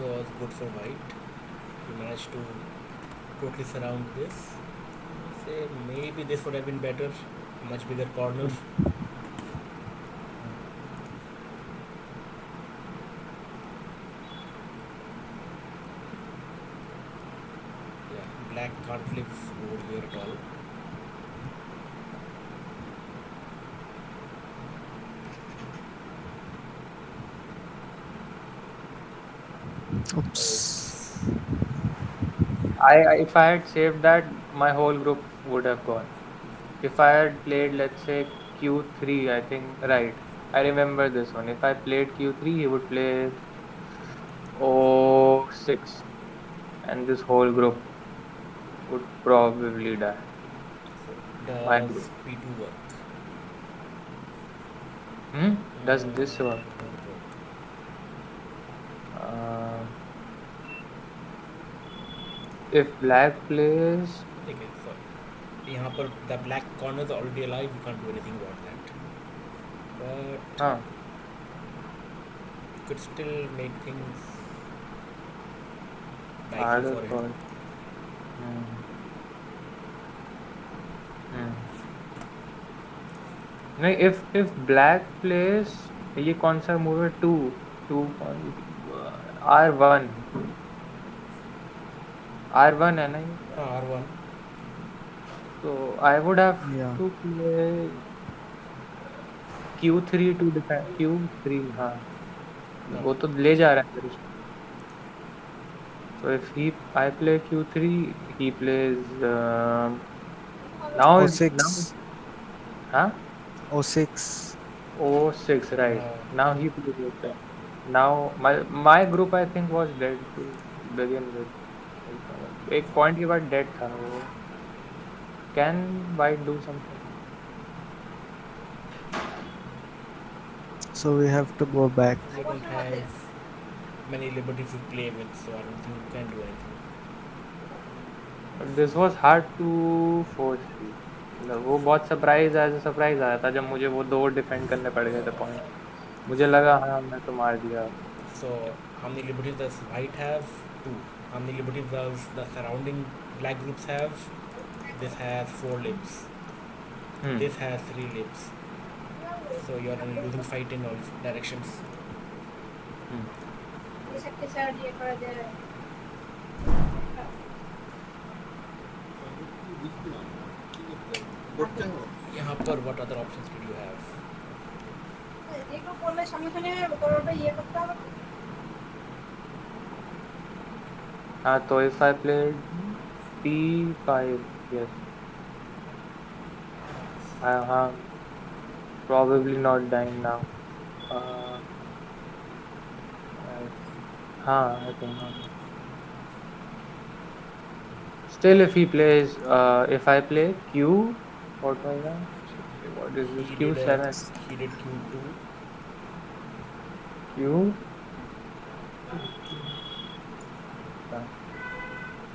was good for white. He managed to totally surround this. Say maybe this would have been better. Much bigger corner. Yeah, black can't live over here at all. Oops. Oops. If I had saved that, my whole group would have gone. If I had played, let's say, Q3, I think, right. I remember this one. If I played Q3, he would play O6, and this whole group would probably die. So My does group. P2 work? Does this work? Won't work. Uh, if black plays, Okay, so यहाँ पर the black corner is already alive. You can't do anything about that. But huh, you could still make things dicey harder for him. for. Hmm. Hmm. नहीं, if black plays, ये कौन सा move है? To R1 R1 है ना ये? R1. So I would have Yeah. to play Q3 to defend Q3. हाँ, No. वो तो ले जा रहा है फिर उसको. So if I play Q3, he plays now O6. huh? O6. O6, right. No. Now he plays O7. Now my group I think was dead to begin with. एक point के बाद dead था वो. Can white do something? So we have to go back. You don't have many liberties to play with, so I don't think you can do anything. But this was hard to foresee. मतलब वो बहुत surprise आया था जब मुझे वो दो defend करने पड़ गए थे पॉइंट. मुझे लगा हाँ मैं तो मार दिया. So how many liberties does white have? Two. How many liberties does the surrounding black groups have? This has 4 libs. This has 3 libs. So you're in a losing fight in all directions. यहाँ पर what other options did you have? हाँ तो if I played P5, yes. हाँ, probably not dying now. हाँ, I think not. Still, if he plays, if I play Q, what was that? What is this? He did Q7. he did Q2. Q.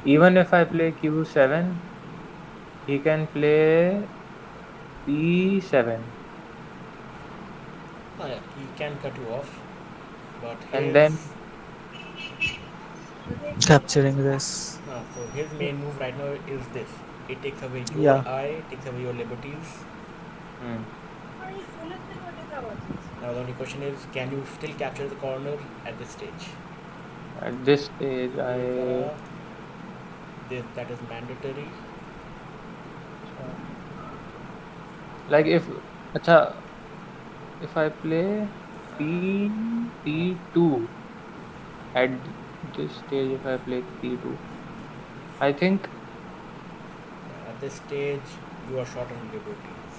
Even if I play Q7, he can play P7. Oh yeah, he can cut you off, but And his then, Capturing this. so his main move right now is this. It takes away your Yeah. eye, takes away your liberties. Now the only question is, can you still capture the corner at this stage? at this stage, That is mandatory. like if I play P2 at this stage, if I play P2, I think At this stage, you are short on liberties.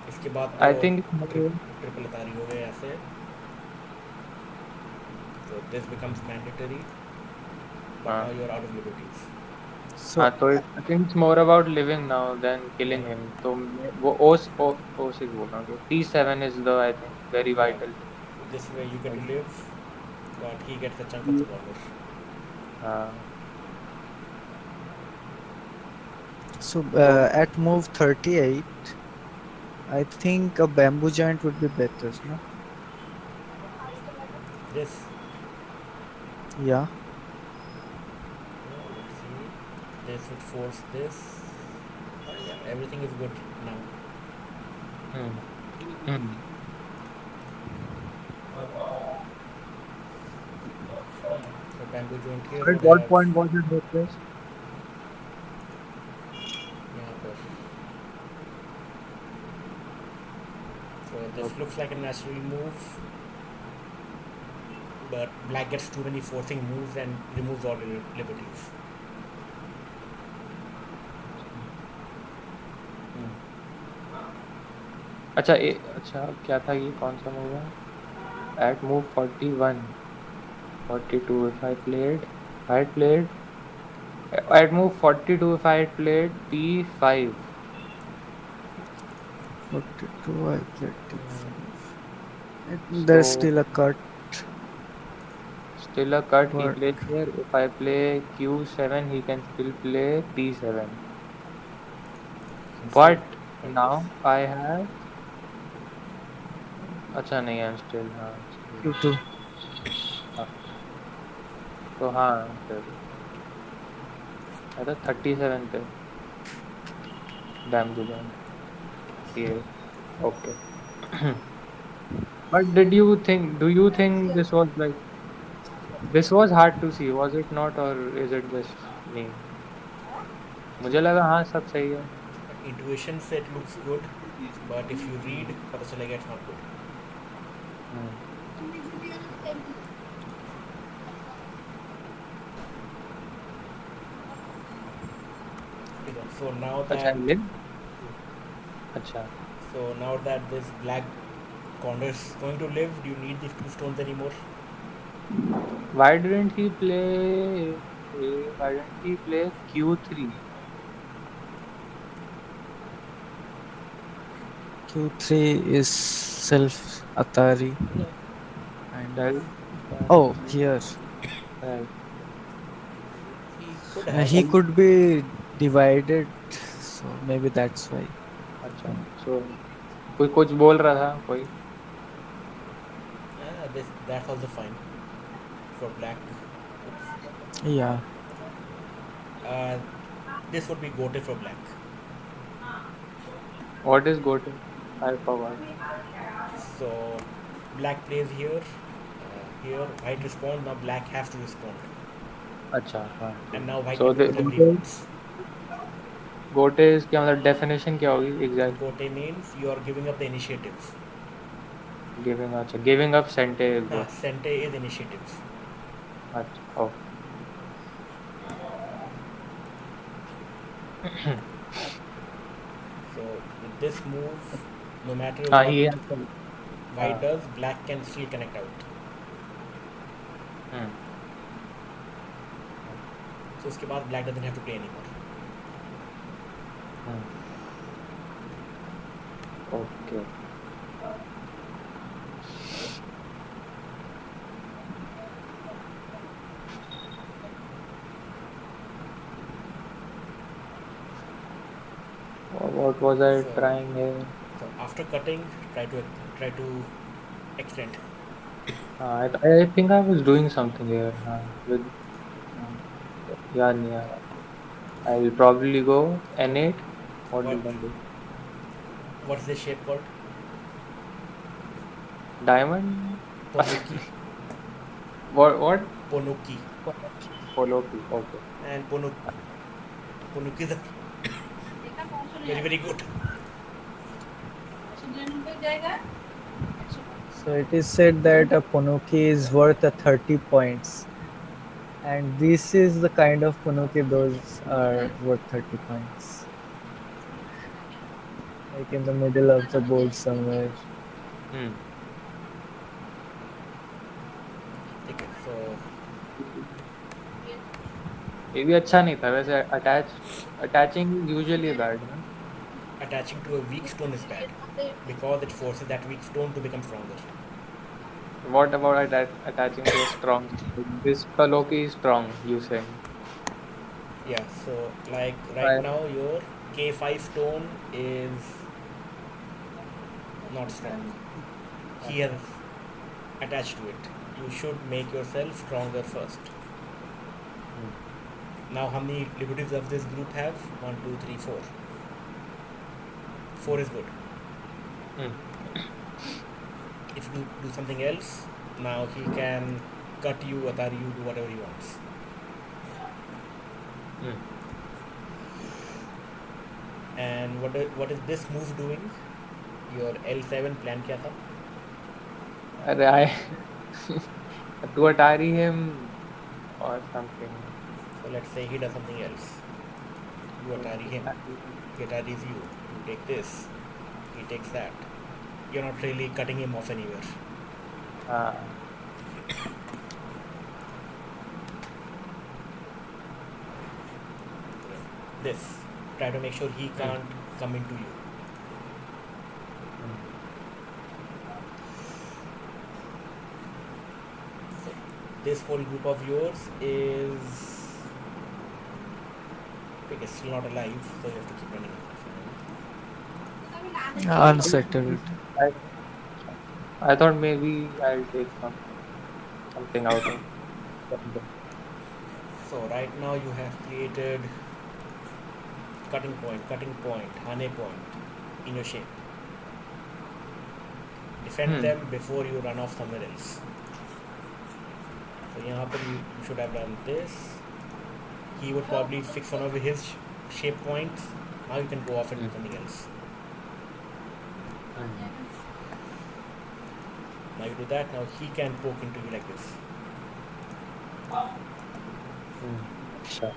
इसके बाद तो I think triple तारी हो गए ऐसे. So this becomes mandatory. But now you're out of liberties. So तो I think it's more about living now than killing him. तो वो O6 बोल रहा हूँ. P7 is the I think very vital thing. This way you get to live, but he gets a chunk of the corner. So at move 38, I think a bamboo giant would be better, no? This. Yeah. Let's see. This would force this. Yeah, everything is good now. Hmm. Hmm. So bamboo joint here At would what have. point was it hopeless? Yeah, but so this Okay. looks like a natural move, but black gets too many forcing moves and removes all liberties. Hmm. अच्छा अच्छा क्या था ये कौन सा move है? At move 41, 42. If I had played at move 42, if I had played P5. 42, I played Hmm. d5. There's So still a cut, still a cut he but plays here. If I play Q7, he can still play P7. So still But cut this. now I have. अच्छा नहीं, I'm still हाँ still q2. हाँ. तो हाँ फिर था 37 पे bamboo joint ये. Okay. But do you think this was like, this was hard to see, was it not, or is it just me? मुझे लगा हाँ सब सही है. Intuition से it looks good, but if you read, पता चलेगा it's not good. Hmm. ठीक है. So now अच्छा that लिव. अच्छा. this black corner is going to live, do you need these two stones anymore? Why didn't he play? Why didn't he play Q3? q3 is self Atari, No, kind of. Self. Oh, here. Right. he could have. He Self. could be divided, so maybe that's why. अच्छा. So कोई कुछ बोल रहा था कोई. That's also fine for black. Yeah. Uh, this would be goated for black. What is goated? I forgot. So black plays here. Here white responds. Now black has to respond, अच्छा हाँ and ठीक. now white So can do the whatever he wants. गोटे क्या मतलब definition क्या होगी exactly? Gote means you are giving up the initiatives. Giving. अच्छा giving up सेंटे is गोटे. Sente is initiatives. अच्छा okay. So with this move, no matter हाँ what ये. white हाँ. does, black can still connect out. Hmm. So उसके बाद black doesn't have to play anymore. Hmm. Okay. What was I So trying here? so after cutting, try to extend. I think I was doing something here. With yeah, yeah. I'll probably go N8. What What did I do? what's this shape called? Diamond? Ponuki. What? Ponuki. Poloki. Okay. And Ponuki is very very good. So it is said that a Ponoki is worth a 30 points. And this is the kind of Ponoki those are worth 30 points. Like in the middle of the board somewhere. Hmm. Okay, so ये भी अच्छा नहीं था वैसे. Attaching is usually bad, ना? attaching to a weak stone is bad because it forces that weak stone to become stronger. What about attaching to a strong? This Poloki is strong, you saying? Yeah, so like right I, now your K5 stone is not strong. He has अच्छा. attached to it. you should make yourself stronger first. Now how many liberties does this group have? 1, 2, 3, 4. 4 is good. If you do something else, now he can cut you, atari you, do whatever he wants. And what is this move doing? Your L7 plan क्या था? To atari him or something. So let's say he does something else. You atari him. He ataris you. You take this. He takes that. You're not really cutting him off anywhere. This. Try to make sure he can't come into you. So this whole group of yours is still not alive, so you have to keep running. Unsettled. I thought maybe I'll take something out of it. So right now you have created cutting point, hane point in your shape. Defend them before you run off somewhere else. So यहाँ पर you should have done this. He would probably fix one of his shape points. Now you can go off and do something else. Now you do that. Now he can poke into you like this. Sure.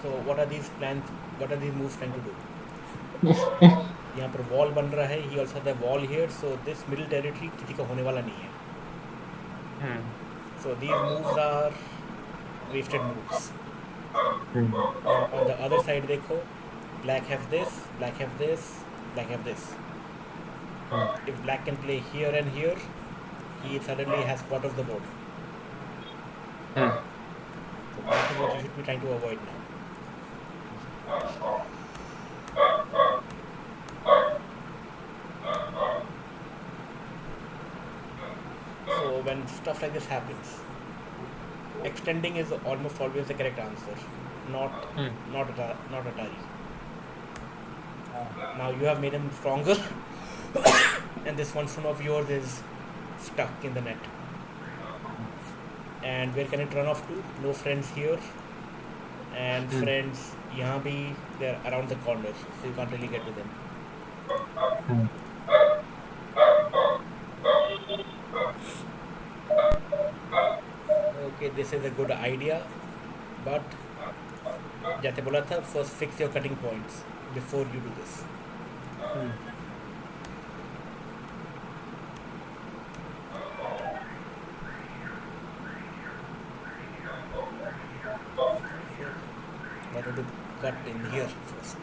So what are these plans? What are these moves trying to do? यहाँ पर wall बन रहा है. He also has a wall here. So this middle territory किसी का होने वाला नहीं है. So these moves are wasted moves. On the other side देखो, black have this, black have this, black have this. If black can play here and here, he suddenly has quarter of the board. So that is what you should be trying to avoid now. So when stuff like this happens, extending is almost always the correct answer, not Atari. Now you have made him stronger, and this one son of yours is stuck in the net. And where can it run off to? No friends here, and friends यहाँ भी they're around the corner, so you can't really get to them. Okay, this is a good idea, but जैसे बोला था, first fix your cutting points before you do this. I want to cut in here first.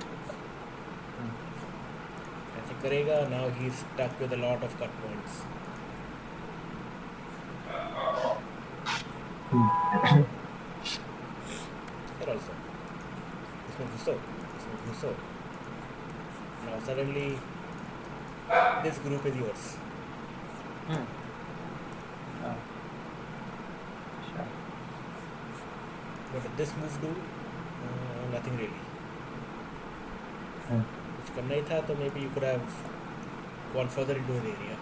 ऐसे करेगा. Now he's stuck with a lot of cut points. Here also. इसमें घुसो. Now suddenly this group is yours. Sure. What did this move do? Nothing really. कुछ करना ही था तो maybe you could have gone further into an area.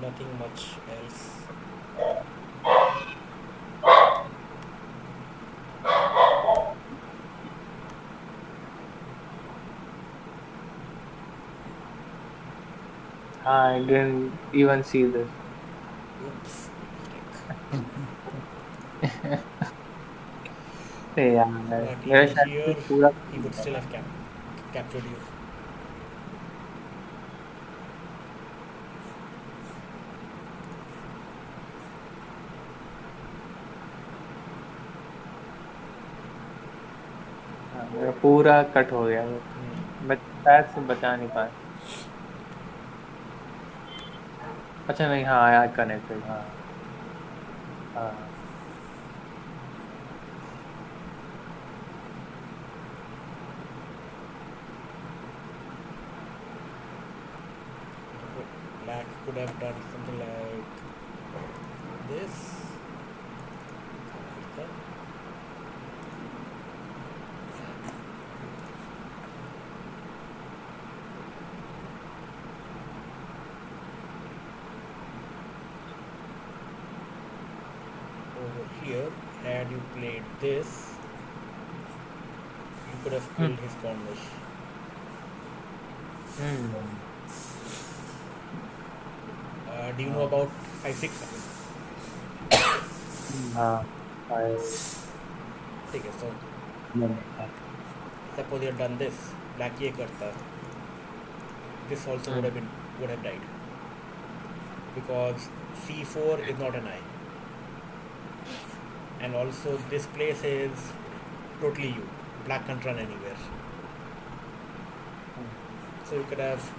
Nothing much else. I didn't even see this. Oops. Yeah, But मेरा even शायद here, से पूरा he would still have captured you. मेरा पूरा कट हो गया वो, बट शायद से बचा नहीं पाए। अच्छा नहीं, हाँ आई कनेक्टेड, हाँ हाँ। Black could have done something like this. Over here, had you played this, you could have Hmm. killed his cornish. Hmm. Do you know हाँ about 5-6? हाँ, ठीक है, so हाँ, suppose you had done this, black ये करता, this also hmm, would have died because c4 is not an eye, and also this place is totally you. Black can't run anywhere, hmm, so you could have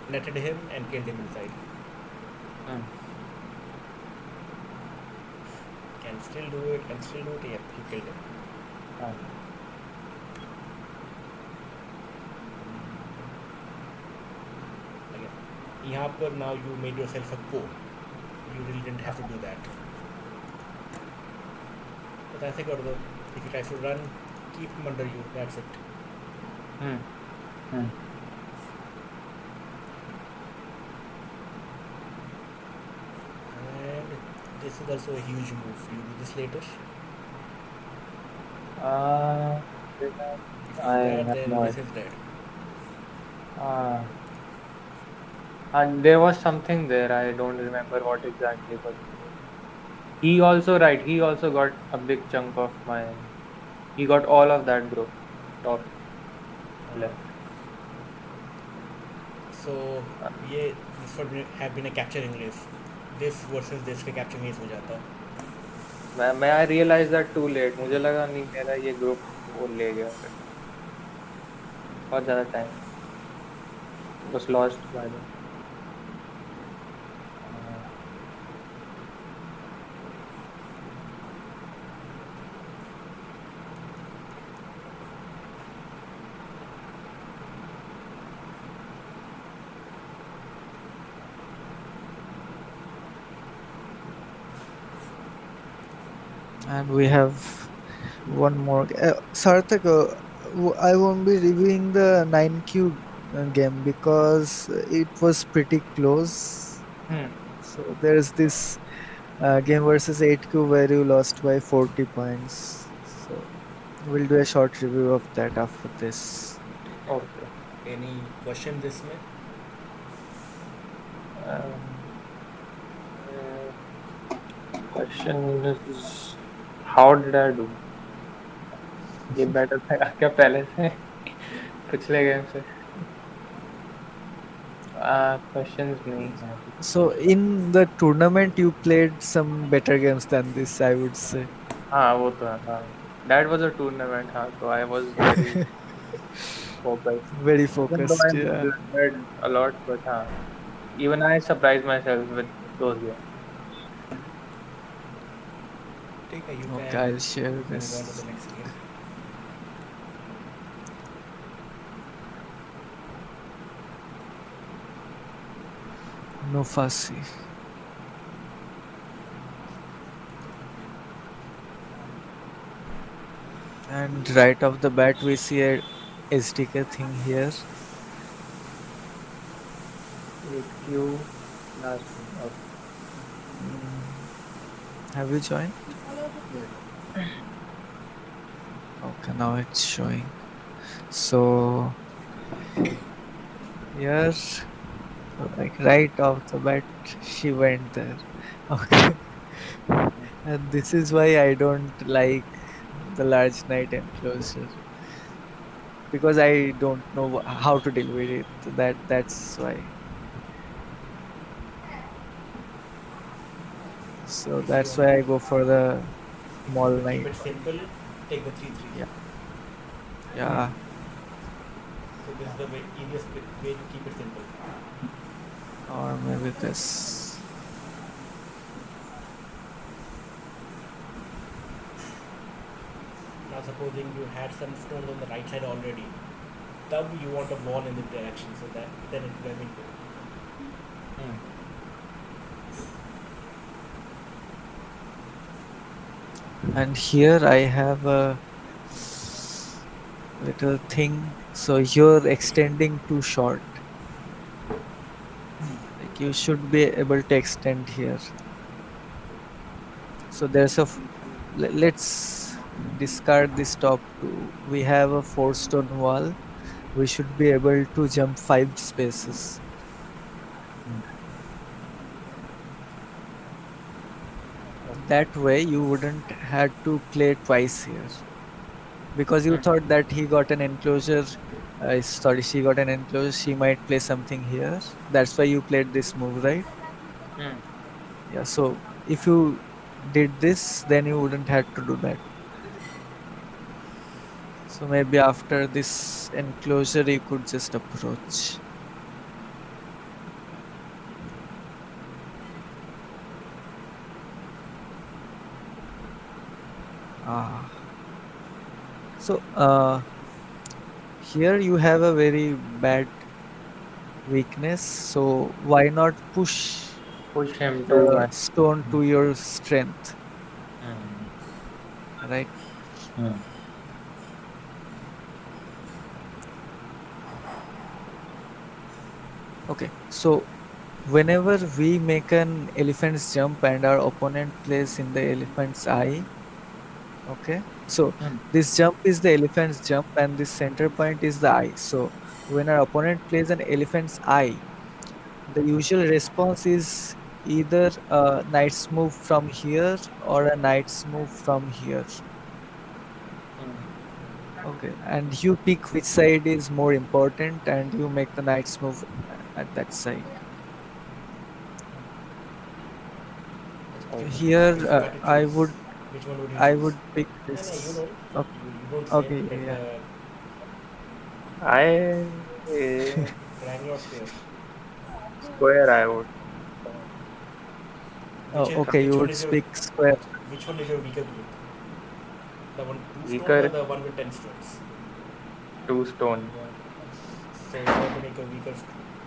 netted him and killed him inside. hmm. Can still do it. Can still do it. Yep, you killed him. हाँ, Again, यहाँ पर now you made yourself a co. You really didn't have to do that. But ऐसे कर दो. If he tries to run, keep him under you. That's it. hmm, hmm. And this is also a huge move. You do this later. Uh, did If you I do that, have then no this idea. is dead. Uh, and there was something there. I don't remember what exactly, but he also right. He also got a big chunk of my. He got all of that group, top left. So ये this would have been a capturing race. This versus this का capturing race हो जाता. मैं I realized that too late. मुझे लगा नहीं मेरा ये ग्रुप वो ले गया फिर बहुत ज़्यादा time was lost by then. And we have one more. Sarthak, I won't be reviewing the 9Q game because it was pretty close. Hmm. So there's this game versus 8Q where you lost by 40 points. So we'll do a short review of that after this. Okay. Any question this में? Um, question is how did I do? ये better था क्या पहले से पिछले game से? Questions नहीं है अभी। So in the tournament, you played some better games than this, I would say. हाँ वो तो है, हाँ that was a tournament, हाँ तो I was very focused Very even though I focused, yeah. blundered a lot, but हाँ even I surprised myself with those games. ठीक है, you Okay, can I'll share move on to this. the next game. No fussy. And right off the bat, we see a SDK thing here. 8Q last game. Okay. Have you joined? Yes. Okay, now it's showing. So here, like right off the bat, she went there. Okay, and this is why I don't like the large night enclosure because I don't know how to deal with it. That's why. So If you that's want why I go for the small to keep night it one. simple, take the 3-3. Yeah. Yeah, So this is the easiest way to keep it simple. or maybe this. Now supposing you had some stones on the right side already, tub you want a wall in this direction, so that then it will have been good. Hmm. And here I have a little thing. So you're extending too short. Like you should be able to extend here. So there's a. Let's discard this top two. We have a 4 stone wall. We should be able to jump 5 spaces. Hmm. Okay. That way you wouldn't had to play twice here. Because you Hmm. thought that he got an enclosure, sorry, she got an enclosure, she might play something here. That's why you played this move, right? Hmm. Yeah, so if you did this, then you wouldn't have to do that. So maybe after this enclosure, you could just approach. Ah, so here you have a very bad weakness. So why not push Push him to the my. stone Hmm. to your strength, Hmm. right? Hmm. Okay, so whenever we make an elephant's jump and our opponent plays in the elephant's eye, okay, so Hmm. this jump is the elephant's jump and this center point is the eye. So when our opponent plays an elephant's eye, the usual response is either a knight's move from here or a knight's move from here. Hmm. Okay, and you pick which side is more important and you make the knight's move at that side. Okay. Here, If you had to I choose, would which one would you I choose? would pick No, no, you this. know. Okay, You don't say. okay, Let yeah. the I triangle or square. square. I would. Oh, okay, you Which one would is your speak square. weaker group? The one two stones or Weaker the one with 10 stones? 2 stone. So you want to make a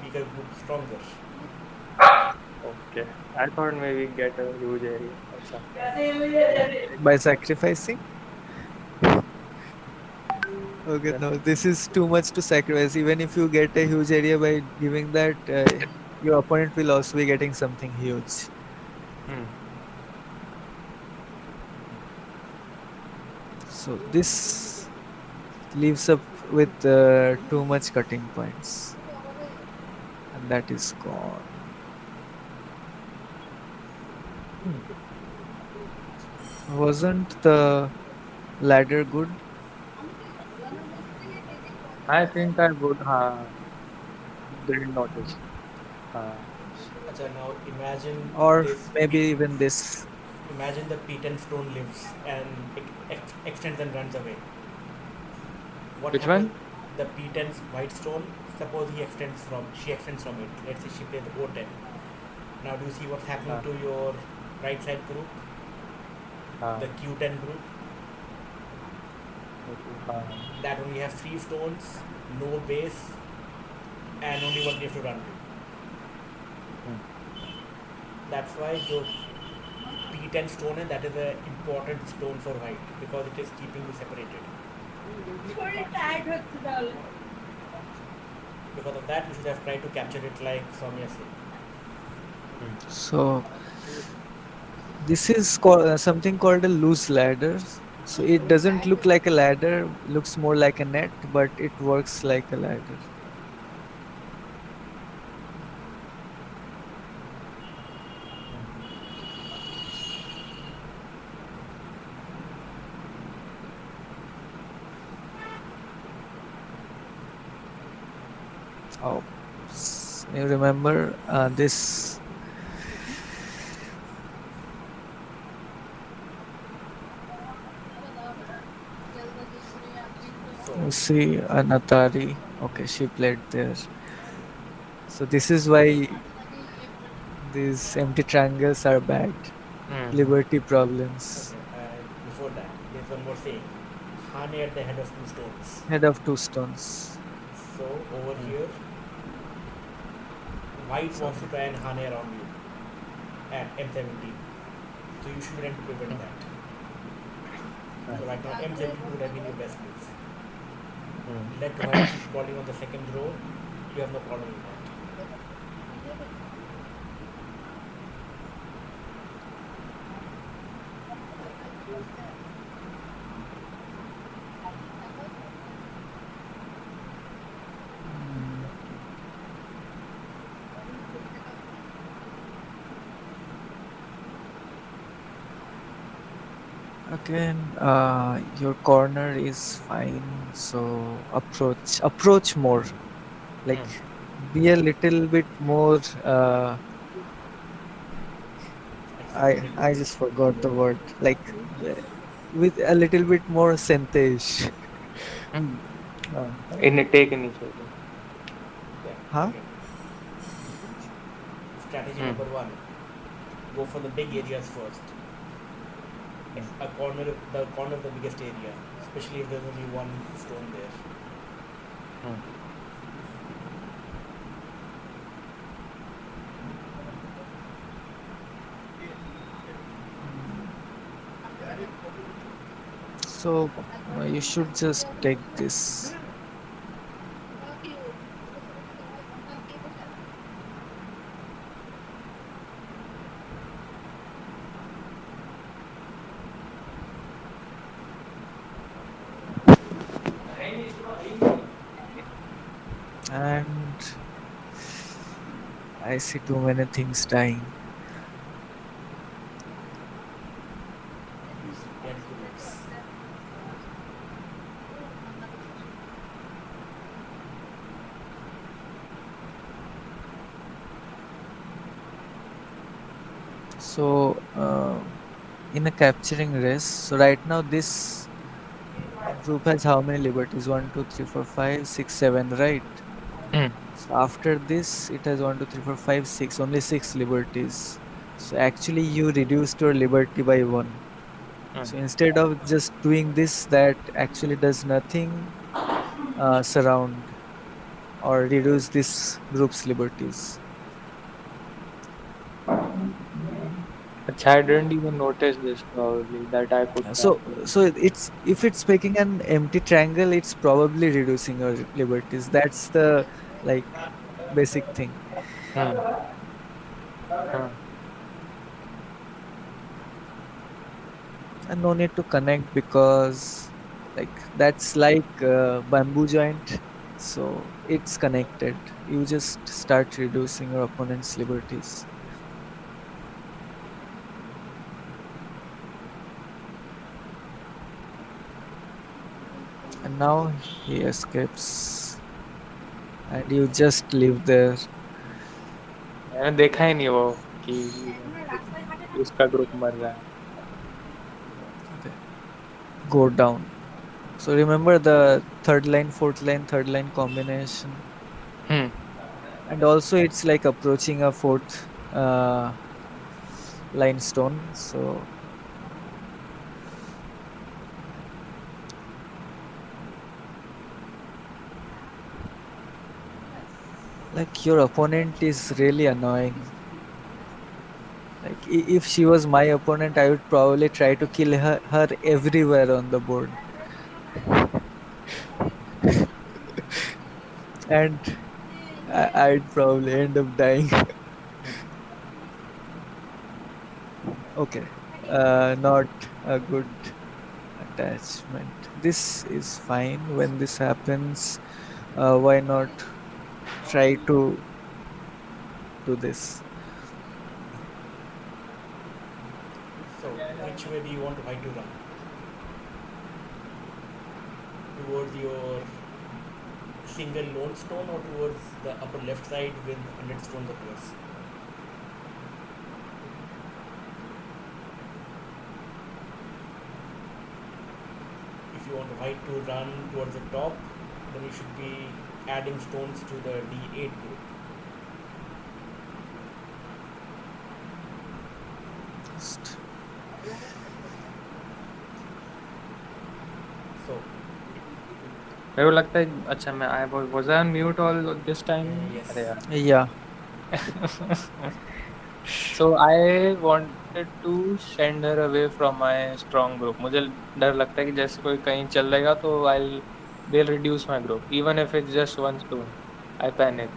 weaker group stronger. Okay. I thought maybe get a huge area or something. By sacrificing? Okay, Then. no, this is too much to sacrifice. Even if you get a huge area by giving that, your opponent will also be getting something huge. Hmm. So this leaves up with too much cutting points, and that is gone. Hmm. Wasn't the ladder good? I think I would. Didn't notice. Uh, Acha, now imagine Or this. maybe even this. Imagine the P10 stone lives and it extends and runs away. What which happens? one? The P10's white stone. Suppose she extends from it. Let's say she plays the O10. Now do you see what's happening Uh, to your right side group? uh, The Q10 group. okay. That only have 3 stones, no base, and only one leaf to run to. Hmm. That's why the P10 stone and that is an important stone for white because it is keeping you separated. Because of that, you should have tried to capture it like Soumya said. Hmm. So this is called, something called a loose ladder. So it doesn't look like a ladder, looks more like a net, but it works like a ladder. Hmm. Oh, you remember this? So see an Atari. Okay, she played there. So this is why these empty triangles are bad. Hmm. Liberty problems. Okay, and before that, there's one more saying. Hane at the head of two stones. Head of two stones. So over Hmm. here, white So wants to try and Hane around you at M17. So you should be trying to prevent Hmm. that. So Right. right now M17 would have been your best move. Hmm. Let white keep calling on the second row. You have no problem with that. mm, again, your corner is fine. So approach more. Like Hmm. be a little bit more. I Extraordinary. just forgot the word. Like with a little bit more sentesh. Hmm. Take initiative. Yeah, Huh? again. Strategy Hmm. number one. Go for the big areas first. Hmm. The corner of the biggest area, especially if there's only one stone there. Hmm. Mm, So you should just take this. And I see too many things dying. Use dead groups. So in a capturing race, so right now this group has how many liberties? One, two, three, four, five, six, seven, right? Hmm. So after this, it has one, two, three, four, five, six, only six liberties. So actually, you reduced your liberty by one. Hmm. So instead of just doing this, that actually does nothing, surround or reduce this group's liberties. Achha, I didn't even notice this probably that I could So capture so them. it's if it's making an empty triangle, it's probably reducing your liberties. That's the like basic thing. Hmm. Hmm. And no need to connect because like that's like bamboo joint, so it's connected. You just start reducing your opponent's liberties, and now he escapes and you just live there. मैंने देखा ही नहीं वो कि उसका group मर रहा है. Okay, go down. So remember the third line, fourth line, third line combination, Hmm. and also it's like approaching a fourth line stone. So like your opponent is really annoying. Like if she was my opponent, I would probably try to kill her everywhere on the board, and I'd probably end up dying. Okay, not a good attachment. This is fine when this happens. Why not try to do this? So which way do you want white to run? Towards your single lone stone or towards the upper left side with 100 stones of yours? If you want white to run towards the top, then you should be adding stones to the D8 group. Just So मेरे को लगता है अच्छा मैं I was I on mute all this time? yes. अरे यार. yeah. So I wanted to send her away from my strong group. मुझे डर लगता है कि जैसे कोई कहीं चल जाएगा तो they'll reduce my group even if it's just one stone. I panic.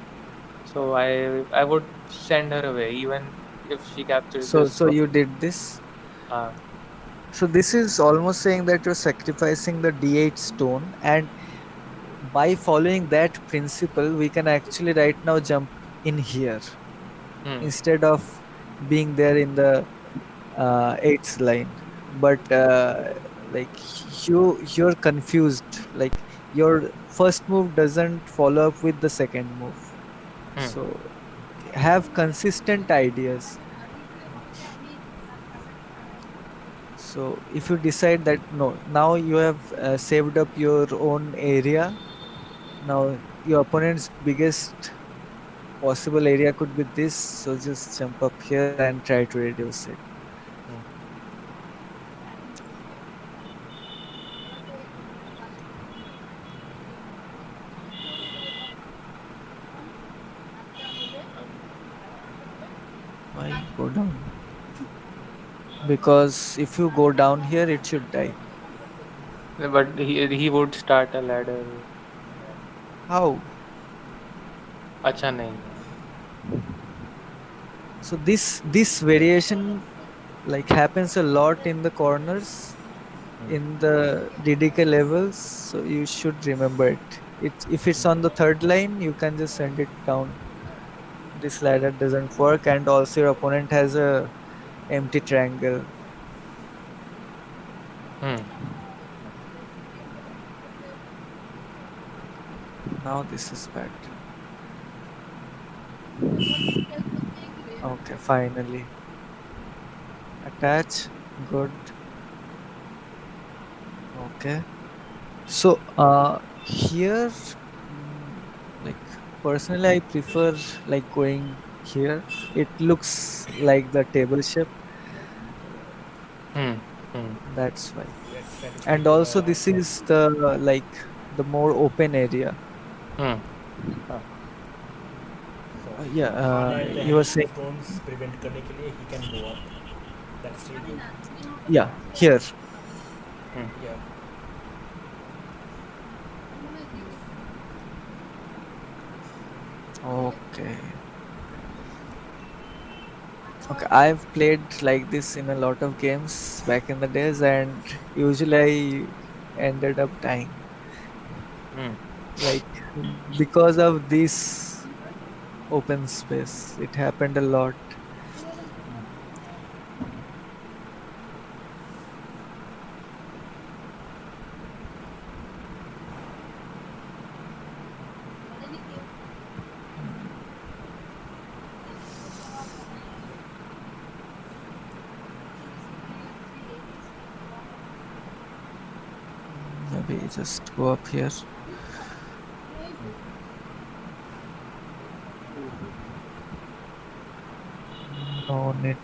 So I would send her away even if she captures this So stone. you did this. हाँ. So this is almost saying that you're sacrificing the D8 stone, and by following that principle, we can actually right now jump in here Hmm. instead of being there in the eighth line. But like you're confused. Like your first move doesn't follow up with the second move. Hmm. So have consistent ideas. So if you decide that no, now you have saved up your own area. Now your opponent's biggest possible area could be this. So just jump up here and try to reduce it. Why go down? Because if you go down here, it should die. But he would start a ladder. How? अच्छा नहीं. So this variation like happens a lot in the corners in the DDK levels. So you should remember it. If it's on the third line, you can just send it down. This ladder doesn't work, and also your opponent has a empty triangle. Hmm. Now this is bad. Okay, finally. Attach. Good. Okay. So here, like personally, I prefer like going here. It looks like the table shape. Hmm. Hmm. That's why. That is And pretty also, this is the like the more open area. Hmm. हाँ. so Yeah. खाना and the You were helpful saying. stones prevent करने के लिए he can go up. That's still good. Yeah. Here. Hmm. Yeah. Okay. Okay, I've played like this in a lot of games back in the days, and usually I ended up dying. Hmm. Like because of this open space, it happened a lot. Maybe just go up here. No need.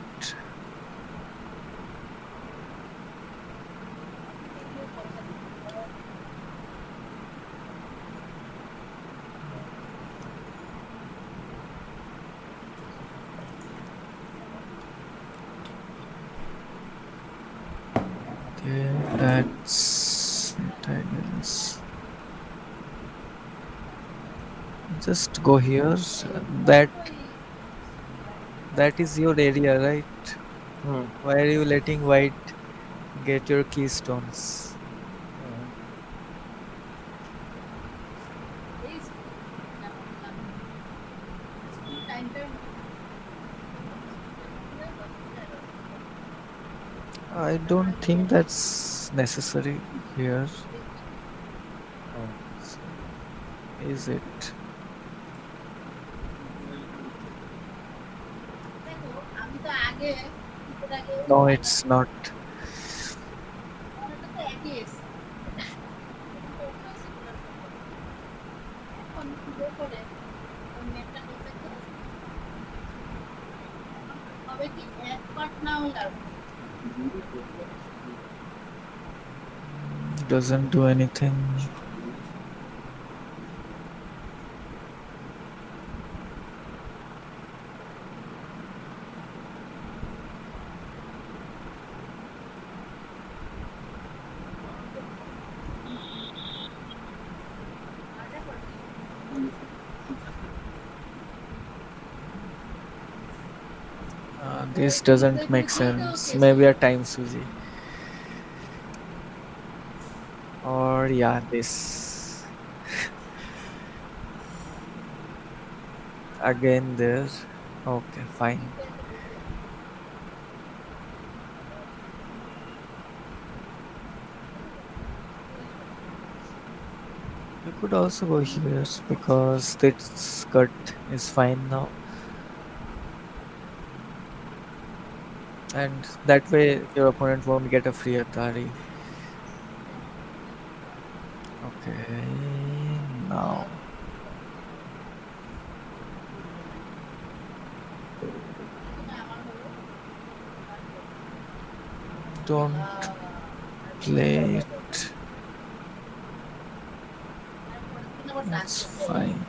Okay, that's it, I guess. Just go here. That is your area, right? Hmm. Why are you letting white get your keystones? I don't think that's necessary here. Hmm. Is it? No, it's not. doesn't do anything. This doesn't make sense. Maybe a time Suji. Or yeah, this. Again there. Okay, fine. You could also go here because this cut is fine now. And that way your opponent won't get a free Atari. Okay, now don't play it. That's fine.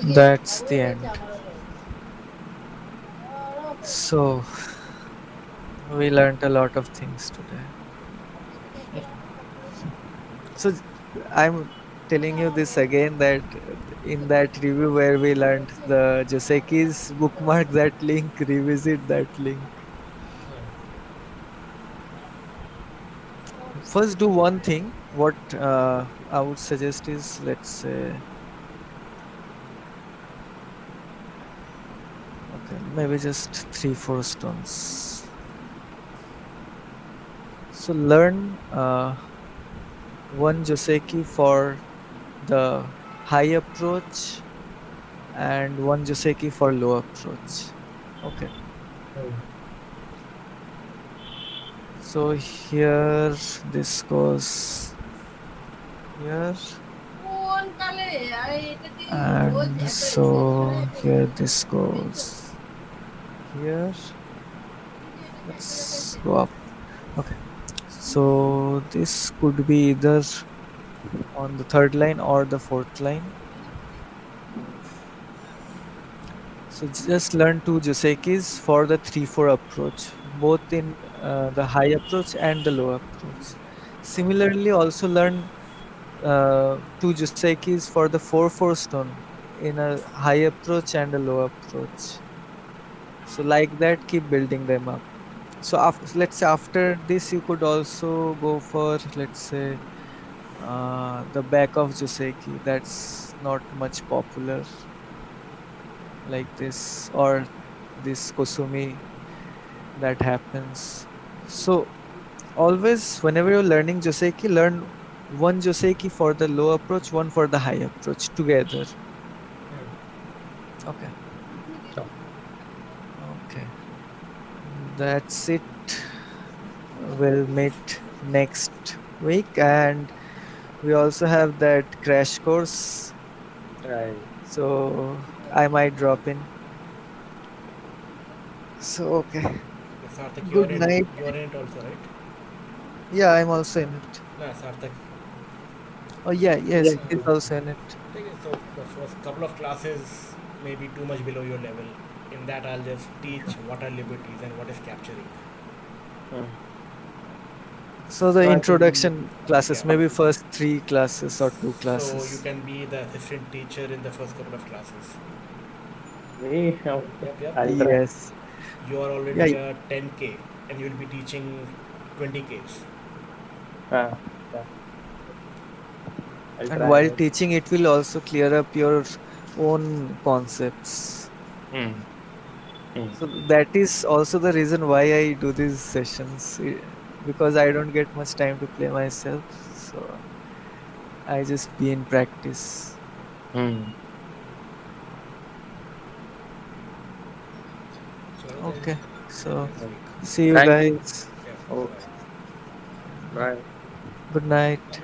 And that's the end. So we learned a lot of things today. So I'm telling you this again that in that review where we learned the Joseki's bookmark that link, revisit that link. First, do one thing. What I would suggest is, let's say, okay, maybe just 3 4 stones. So learn one Joseki for the high approach and one Joseki for low approach. Okay. So here this goes here. And so here this goes here. Let's go up. Okay. So this could be either on the third line or the fourth line. So just learn two Josekis for the 3-4 approach, both in the high approach and the low approach. Similarly, also learn two Josekis for the 4-4 stone in a high approach and a low approach. So like that, keep building them up. So let's say after this, you could also go for, let's say, the back of Joseki. That's not much popular, like this, or this Kosumi that happens. So always, whenever you're learning Joseki, learn one Joseki for the low approach, one for the high approach together. Okay. Okay. That's it. We'll meet next week, and we also have that crash course. Right. So I might drop in. So okay. Sarthak, Good night. you're in it also, right? Yeah, I'm also in it. No, Sarthak. Oh yeah, yes, Yes. he's also in it. Okay, so the first couple of classes may be too much below your level. In that, I'll just teach what are liberties and what is capturing. So the So I think, introduction classes, Yeah. maybe first 3 classes or 2 classes. So you can be the assistant teacher in the first couple of classes. me, Yep. I'll try. Yes. You are Yeah. already a 10K and you'll be teaching 20Ks. Yeah. I'll And try while it. teaching, it will also clear up your own concepts. Hmm. So that is also the reason why I do these sessions, because I don't get much time to play myself. So I just be in practice. Hmm. So then, Okay. So next week. see you Thank you. guys. Yeah, Oh, bye. bye. Good night.